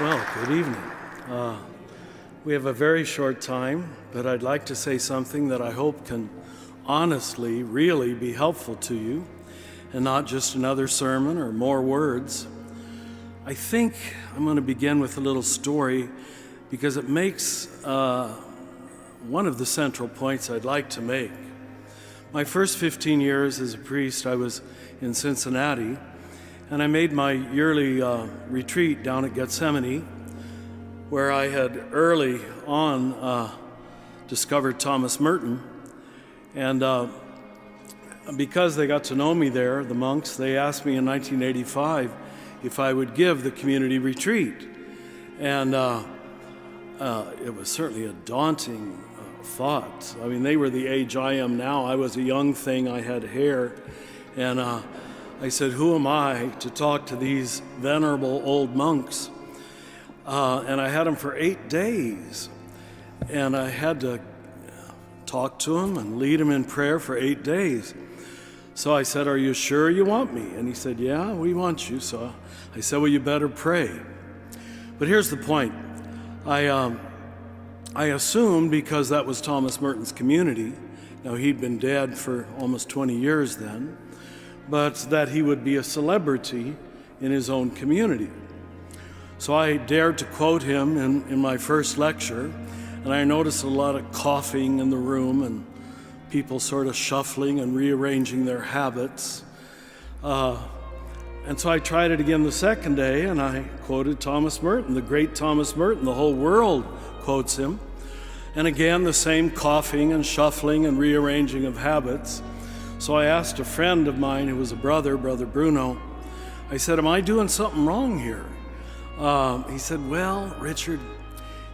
Well, good evening. We have a very short time, but I'd like to say something that I hope can honestly, really be helpful to you, and not just another sermon or more words. I think I'm going to begin with a little story because it makes one of the central points I'd like to make. My first 15 years as a priest, I was in Cincinnati, and I made my yearly retreat down at Gethsemane, where I had early on discovered Thomas Merton. And because they got to know me there, the monks, they asked me in 1985 if I would give the community retreat. And it was certainly a daunting thought. I mean, they were the age I am now. I was a young thing, I had hair, and I said, who am I to talk to these venerable old monks? And I had them for 8 days, and I had to talk to them and lead them in prayer for 8 days. So I said, are you sure you want me? And he said, yeah, we want you. So I said, well, you better pray. But here's the point. I assumed, because that was Thomas Merton's community, now he'd been dead for almost 20 years then, but that he would be a celebrity in his own community. So I dared to quote him in my first lecture, and I noticed a lot of coughing in the room and people sort of shuffling and rearranging their habits. And so I tried it again the second day, and I quoted Thomas Merton, the great Thomas Merton. The whole world quotes him. And again, the same coughing and shuffling and rearranging of habits. So I asked a friend of mine who was a brother, Brother Bruno, I said, am I doing something wrong here? He said, well, Richard,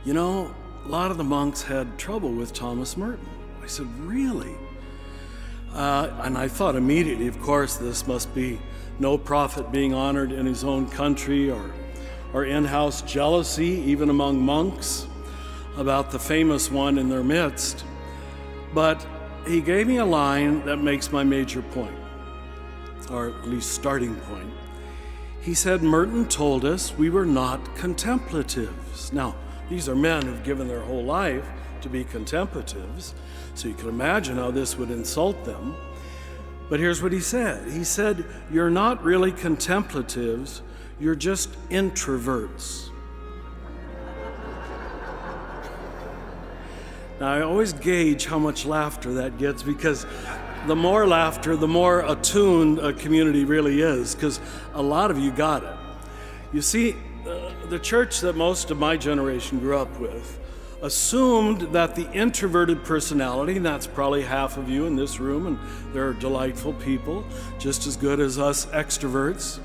you know, a lot of the monks had trouble with Thomas Merton. I said, really? And I thought immediately, of course, this must be no prophet being honored in his own country, or in-house jealousy, even among monks, about the famous one in their midst. But he gave me a line that makes my major point, or at least starting point. He said, Merton told us we were not contemplatives. Now, these are men who've given their whole life to be contemplatives, so you can imagine how this would insult them. But here's what he said. He said, you're not really contemplatives, you're just introverts. Now, I always gauge how much laughter that gets, because the more laughter, the more attuned a community really is, because a lot of you got it. You see, the church that most of my generation grew up with assumed that the introverted personality, and that's probably half of you in this room, and they're delightful people, just as good as us extroverts,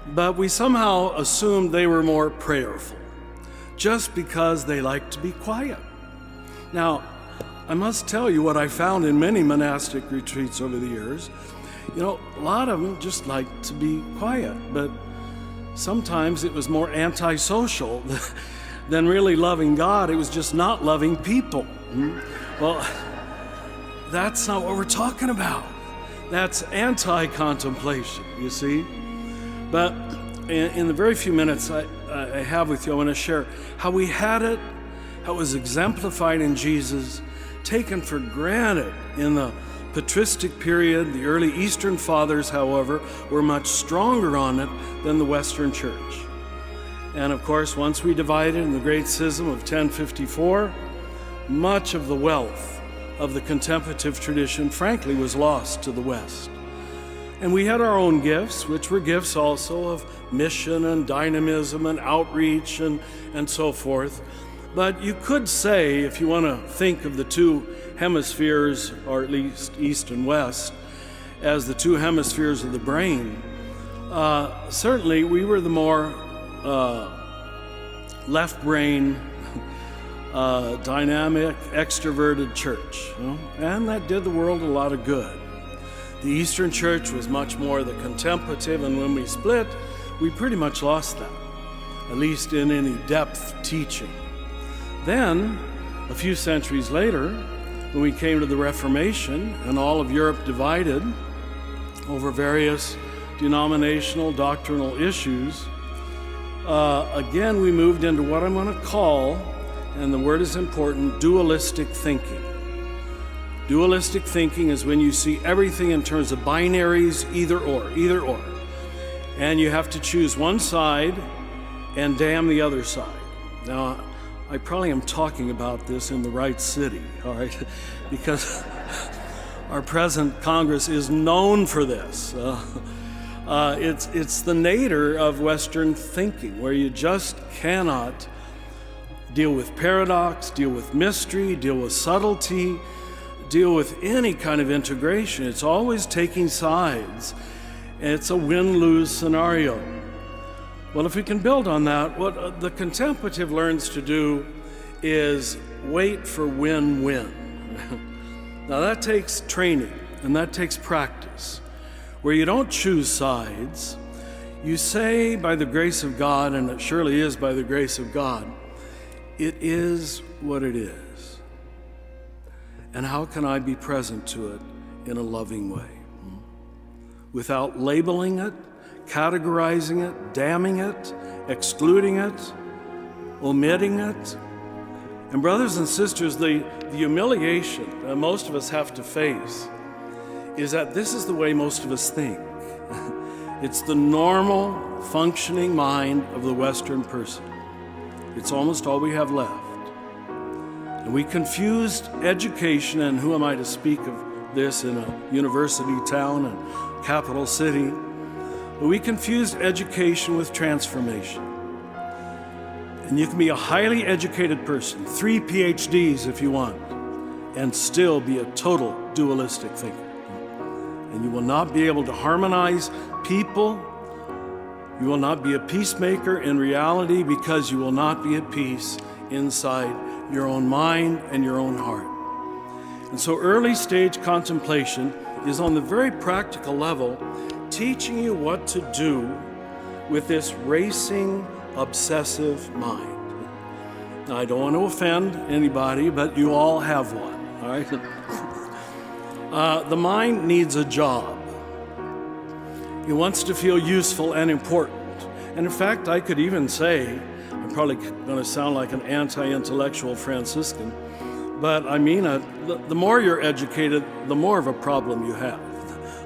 but we somehow assumed they were more prayerful, just because they like to be quiet. Now, I must tell you what I found in many monastic retreats over the years. You know, a lot of them just like to be quiet, but sometimes it was more antisocial than really loving God. It was just not loving people. Well, that's not what we're talking about. That's anti-contemplation, you see. But in the very few minutes I have with you, I want to share how we had it, how it was exemplified in Jesus, taken for granted in the patristic period. The early Eastern fathers, however, were much stronger on it than the Western Church. And of course, once we divided in the Great Schism of 1054, much of the wealth of the contemplative tradition, frankly, was lost to the West. And we had our own gifts, which were gifts also of mission and dynamism and outreach and so forth. But you could say, if you want to think of the two hemispheres, or at least East and West, as the two hemispheres of the brain, certainly we were the more left brain, dynamic, extroverted church, you know? And that did the world a lot of good. The Eastern Church was much more the contemplative, and when we split, we pretty much lost that, at least in any depth teaching. Then, a few centuries later, when we came to the Reformation and all of Europe divided over various denominational, doctrinal issues, again, we moved into what I'm going to call, and the word is important, dualistic thinking. Dualistic thinking is when you see everything in terms of binaries, either or. And you have to choose one side and damn the other side. Now, I probably am talking about this in the right city, all right? Because our present Congress is known for this. It's the nadir of Western thinking, where you just cannot deal with paradox, deal with mystery, deal with subtlety, deal with any kind of integration. It's always taking sides, and it's a win-lose scenario. Well, if we can build on that, what the contemplative learns to do is wait for win-win. Now that takes training, and that takes practice, where you don't choose sides. You say, by the grace of God, and it surely is by the grace of God, it is what it is. And how can I be present to it in a loving way? Without labeling it, categorizing it, damning it, excluding it, omitting it. And brothers and sisters, the humiliation that most of us have to face is that this is the way most of us think. It's the normal, functioning mind of the Western person. It's almost all we have left. And we confused education, and who am I to speak of this in a university town and capital city? But we confused education with transformation. And you can be a highly educated person, 3 PhDs if you want, and still be a total dualistic thinker. And you will not be able to harmonize people. You will not be a peacemaker in reality, because you will not be at peace inside your own mind and your own heart. And so early stage contemplation is on the very practical level teaching you what to do with this racing, obsessive mind. Now, I don't want to offend anybody, but you all have one, all right? The mind needs a job. It wants to feel useful and important. And in fact, I could even say, I'm probably going to sound like an anti-intellectual Franciscan, but I mean, the more you're educated, the more of a problem you have.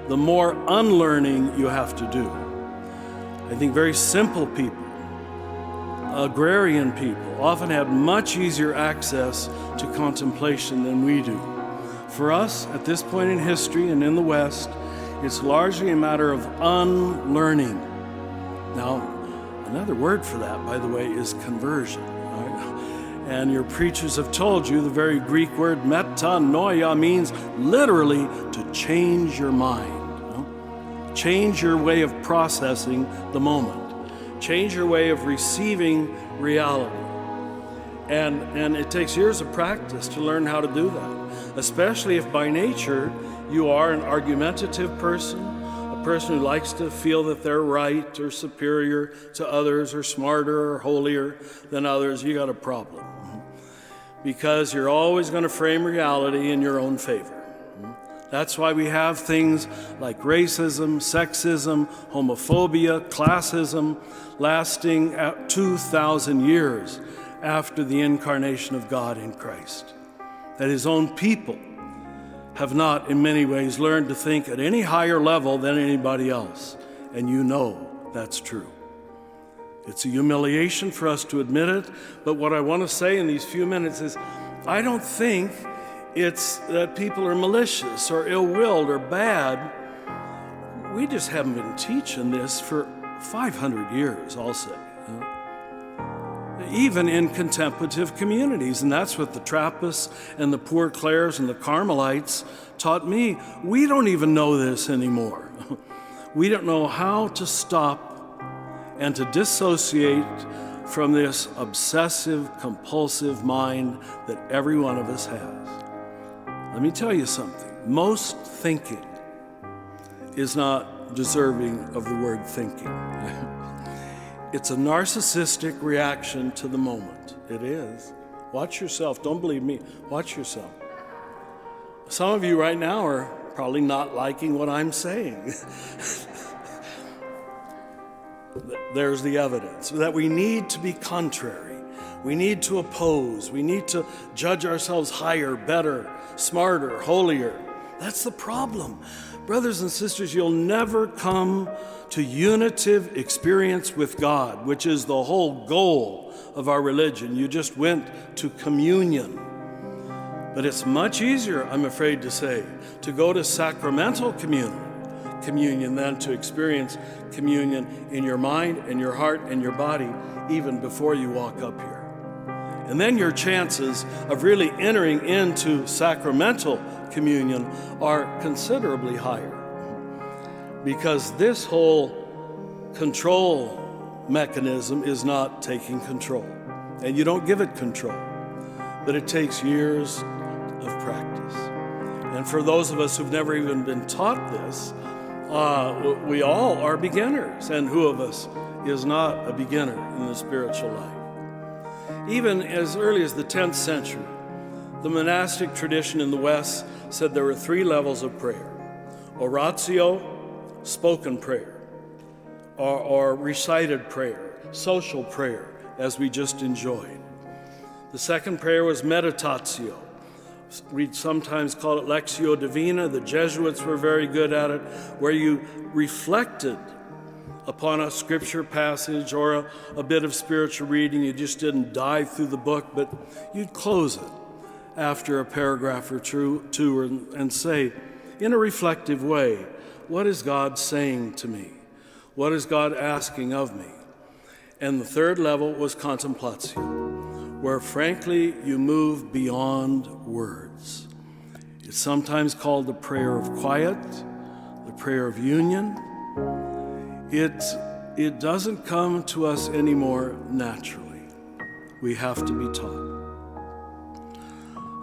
The more unlearning you have to do. I think very simple people, agrarian people, often have much easier access to contemplation than we do. For us, at this point in history and in the West, it's largely a matter of unlearning. Now, another word for that, by the way, is conversion. Right? And your preachers have told you the very Greek word metanoia means literally to change your mind. Change your way of processing the moment. Change your way of receiving reality. And it takes years of practice to learn how to do that, especially if by nature you are an argumentative person, a person who likes to feel that they're right or superior to others or smarter or holier than others. You got a problem, because you're always going to frame reality in your own favor. That's why we have things like racism, sexism, homophobia, classism lasting 2,000 years after the incarnation of God in Christ. That his own people have not, in many ways, learned to think at any higher level than anybody else. And you know that's true. It's a humiliation for us to admit it, but what I want to say in these few minutes is, I don't think it's that people are malicious or ill-willed or bad. We just haven't been teaching this for 500 years, I'll say. Even in contemplative communities, and that's what the Trappists and the Poor Clares and the Carmelites taught me. We don't even know this anymore. We don't know how to stop and to dissociate from this obsessive, compulsive mind that every one of us has. Let me tell you something. Most thinking is not deserving of the word thinking. It's a narcissistic reaction to the moment. It is. Watch yourself. Don't believe me. Watch yourself. Some of you right now are probably not liking what I'm saying. there's the evidence, that we need to be contrary. We need to oppose. We need to judge ourselves higher, better, smarter, holier. That's the problem. Brothers and sisters, you'll never come to unitive experience with God, which is the whole goal of our religion. You just went to communion. But it's much easier, I'm afraid to say, to go to sacramental communion than to experience communion in your mind and your heart and your body even before you walk up here. And then your chances of really entering into sacramental communion are considerably higher, because this whole control mechanism is not taking control, and you don't give it control, but it takes years of practice. And for those of us who've never even been taught this, we all are beginners, and who of us is not a beginner in the spiritual life? Even as early as the 10th century, the monastic tradition in the West said there were 3 levels of prayer: oratio, spoken prayer, or recited prayer, social prayer, as we just enjoyed. The second prayer was meditatio. We'd sometimes call it lectio divina. The Jesuits were very good at it, where you reflected upon a scripture passage or a bit of spiritual reading. You just didn't dive through the book, but you'd close it after a paragraph or two and say, in a reflective way, what is God saying to me? What is God asking of me? And the third level was contemplation, where frankly you move beyond words. It's sometimes called the prayer of quiet, the prayer of union. It doesn't come to us anymore naturally. We have to be taught.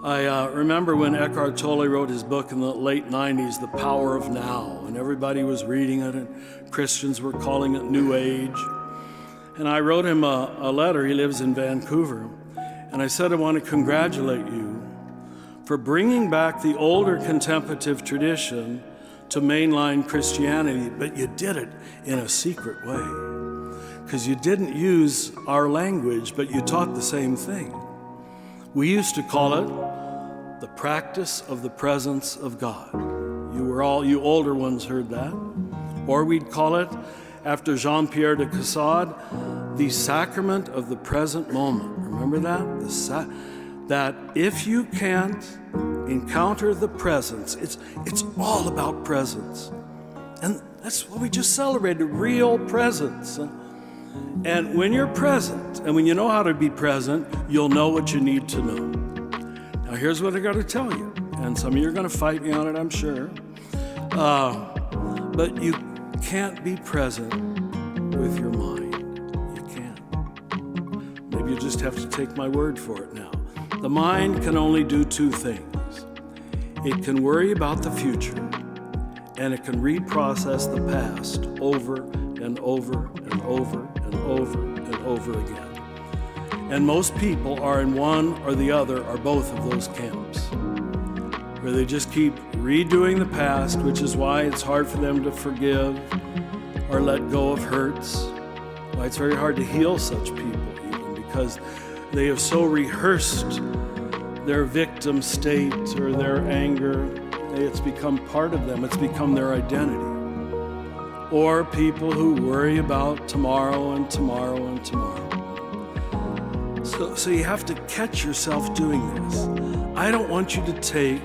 I remember when Eckhart Tolle wrote his book in the late 90s, The Power of Now, and everybody was reading it, and Christians were calling it New Age. And I wrote him a letter. He lives in Vancouver. And I said, I want to congratulate you for bringing back the older contemplative tradition to mainline Christianity, but you did it in a secret way, because you didn't use our language, but you taught the same thing. We used to call it the practice of the presence of God. You older ones heard that. Or we'd call it, after Jean-Pierre de Caussade, the sacrament of the present moment. Remember that? That if you can't encounter the presence, it's all about presence. And that's what we just celebrated, real presence. And when you're present, and when you know how to be present, you'll know what you need to know. Now here's what I got to tell you, and some of you are going to fight me on it, I'm sure. But you can't be present with your mind. You can't. Maybe you just have to take my word for it now. The mind can only do 2 things. It can worry about the future, and it can reprocess the past over and over and over and over and over again. And most people are in one or the other or both of those camps, where they just keep redoing the past, which is why it's hard for them to forgive or let go of hurts. Why it's very hard to heal such people, even because they have so rehearsed their victim state or their anger. It's become part of them. It's become their identity. Or people who worry about tomorrow and tomorrow and tomorrow. So you have to catch yourself doing this. I don't want you to take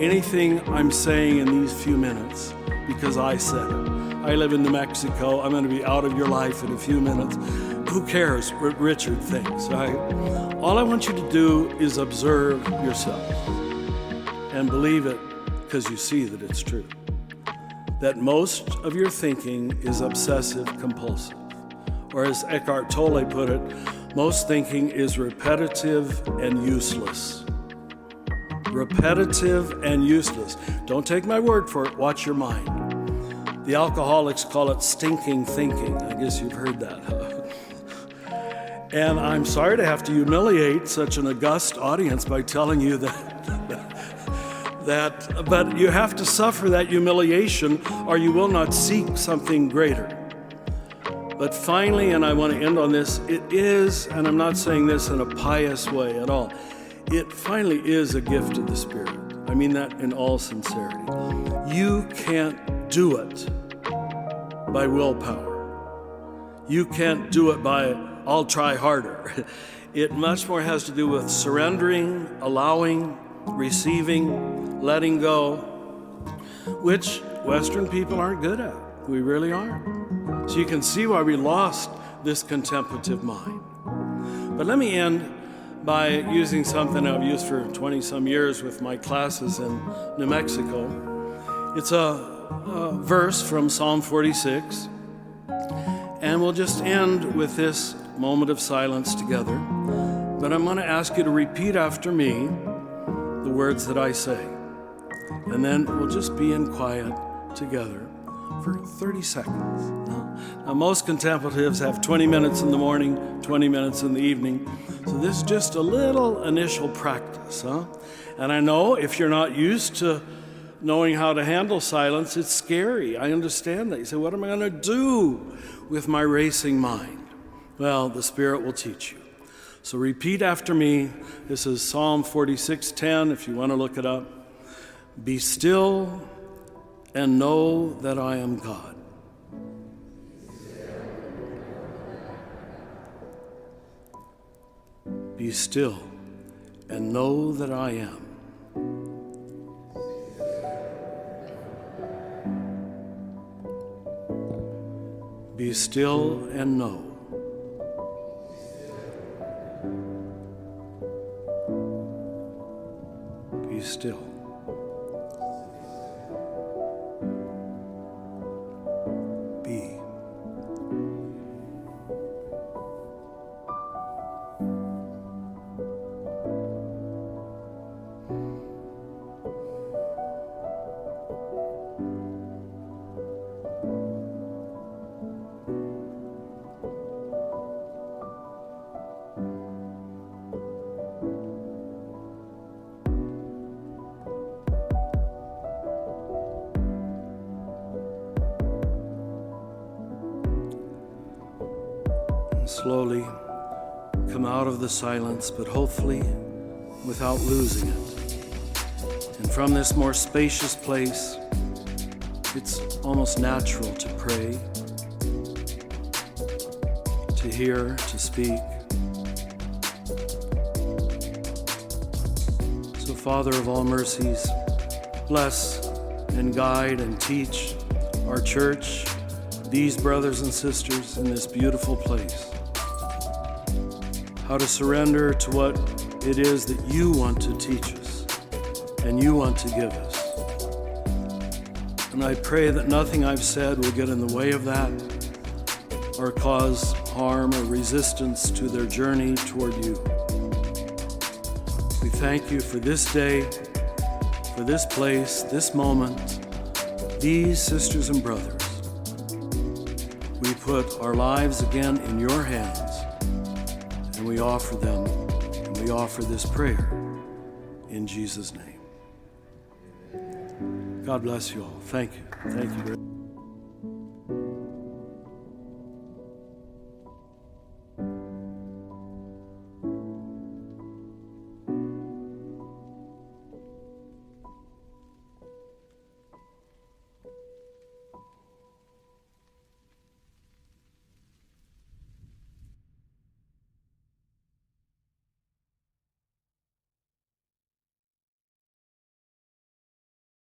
anything I'm saying in these few minutes because I said it. I live in New Mexico. I'm going to be out of your life in a few minutes. Who cares what Richard thinks, right? All I want you to do is observe yourself and believe it because you see that it's true. That most of your thinking is obsessive compulsive. Or as Eckhart Tolle put it, most thinking is repetitive and useless. Repetitive and useless. Don't take my word for it, watch your mind. The alcoholics call it stinking thinking. I guess you've heard that, huh? And I'm sorry to have to humiliate such an august audience by telling you that, but you have to suffer that humiliation or you will not seek something greater. But finally, and I want to end on this, it is, and I'm not saying this in a pious way at all, it finally is a gift of the Spirit. I mean that in all sincerity. You can't do it by willpower. You can't do it by, I'll try harder. It much more has to do with surrendering, allowing, receiving, letting go, which Western people aren't good at. We really aren't. So you can see why we lost this contemplative mind. But let me end by using something I've used for 20-some years with my classes in New Mexico. It's a verse from Psalm 46, and we'll just end with this moment of silence together. But I'm going to ask you to repeat after me the words that I say, and then we'll just be in quiet together for 30 seconds. Now, most contemplatives have 20 minutes in the morning, 20 minutes in the evening, so this is just a little initial practice, And I know if you're not used to knowing how to handle silence, it's scary. I understand that. You say, what am I going to do with my racing mind? Well, the Spirit will teach you. So repeat after me. This is Psalm 46:10, if you want to look it up. Be still and know that I am God. Be still and know that I am. Be still and know. Be still. Be. Slowly come out of the silence, but hopefully without losing it. And from this more spacious place, it's almost natural to pray, to hear, to speak. So, Father of all mercies, bless and guide and teach our church, these brothers and sisters in this beautiful place, how to surrender to what it is that you want to teach us and you want to give us. And I pray that nothing I've said will get in the way of that or cause harm or resistance to their journey toward you. We thank you for this day, for this place, this moment, these sisters and brothers. We put our lives again in your hands, and we offer them, and we offer this prayer in Jesus' name. God bless you all. Thank you. Thank you.